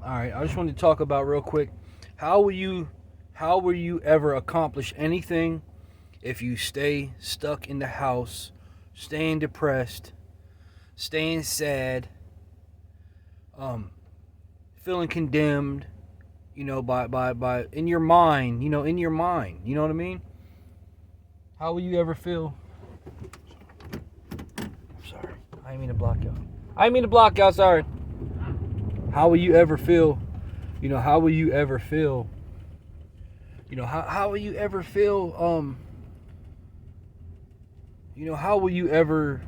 All right, I just wanted to talk about real quick. How will you ever accomplish anything if you stay stuck in the house, staying depressed, staying sad, um, feeling condemned, by in your mind, in your mind, you know what I mean? How will you ever feel? Sorry, I didn't mean to block y'all. I didn't mean to block y'all. Sorry. How will you ever feel? How will you ever feel? How will you ever feel? How will you ever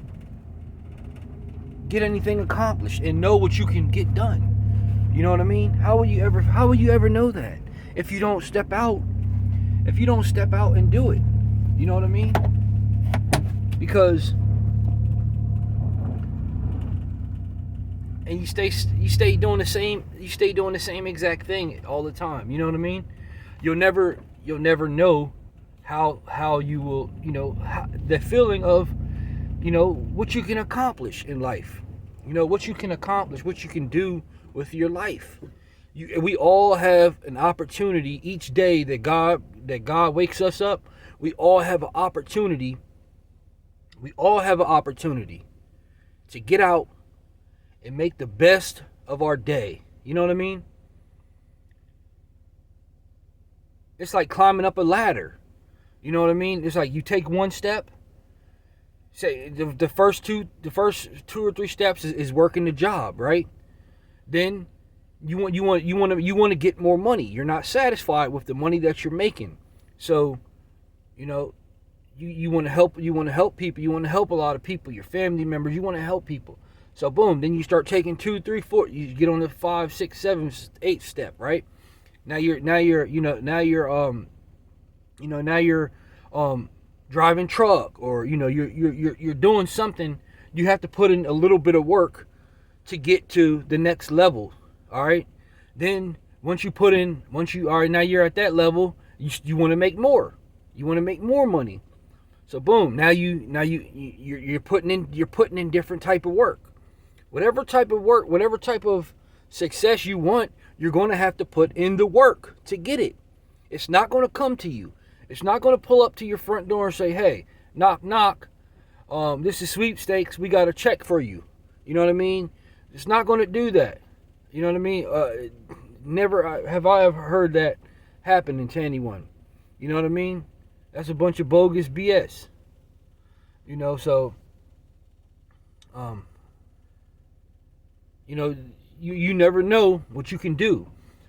get anything accomplished and know what you can get done? You know what I mean? How will you ever know that if you don't step out? If you don't step out and do it, you know what I mean? Because and you stay doing the same exact thing all the time. You know what I mean? You'll never know how you will, the feeling of, what you can accomplish in life. What you can accomplish, what you can do with your life. We all have an opportunity each day that God wakes us up. We all have an opportunity. We all have an opportunity to get out and make the best of our day. You know what I mean? It's like climbing up a ladder. You know what I mean? It's like you take one step. Say the first two or three steps is working the job, right? Then you want to get more money. You're not satisfied with the money that you're making. So, you want to help people. You want to help a lot of people, your family members. You want to help people. So boom, then you start taking 2, 3, 4. You get on the 5, 6, 7, 8 step, right? Now you're driving truck, or you're doing something. You have to put in a little bit of work to get to the next level. All right. Then now you're at that level. You want to make more. You want to make more money. So boom, you're putting in different type of work. Whatever type of work, whatever type of success you want, you're going to have to put in the work to get it. It's not going to come to you. It's not going to pull up to your front door and say, "Hey, knock, knock. This is sweepstakes. We got a check for you." You know what I mean? It's not going to do that. You know what I mean? Never have I ever heard that happen to anyone. You know what I mean? That's a bunch of bogus BS. So, you never know what you can do.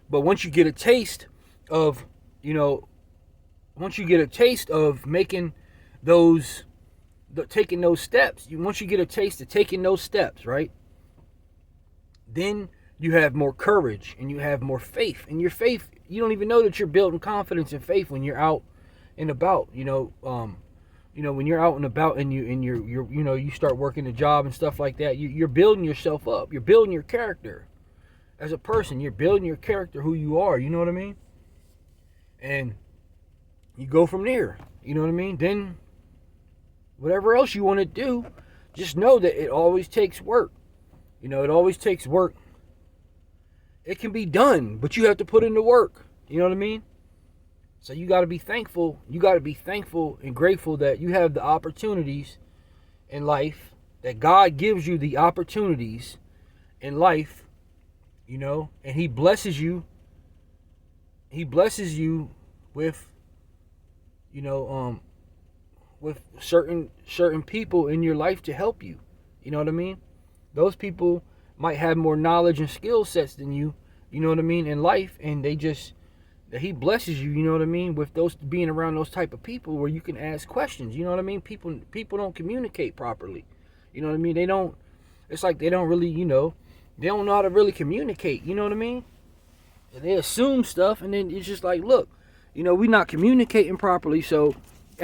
But once you get a taste of, making taking those steps, once you get a taste of taking those steps, right? Then you have more courage and you have more faith. And your faith, you don't even know that you're building confidence and faith when you're out and about. When you're out and about and you start working a job and stuff like that, you're building yourself up. You're building your character as a person. You're building your character, who you are. You know what I mean? And you go from there. You know what I mean? Then whatever else you want to do, just know that it always takes work. It always takes work. It can be done, but you have to put in the work. You know what I mean? So you got to be thankful. You got to be thankful and grateful that you have the opportunities in life, that God gives you the opportunities in life, and He blesses you. He blesses you with, with certain people in your life to help you. You know what I mean? Those people might have more knowledge and skill sets than you, you know what I mean, in life, and that He blesses you, you know what I mean, with those being around those type of people where you can ask questions, you know what I mean? People don't communicate properly. You know what I mean? It's like they don't really, they don't know how to really communicate, you know what I mean? And they assume stuff, and then it's just like, look, we're not communicating properly, so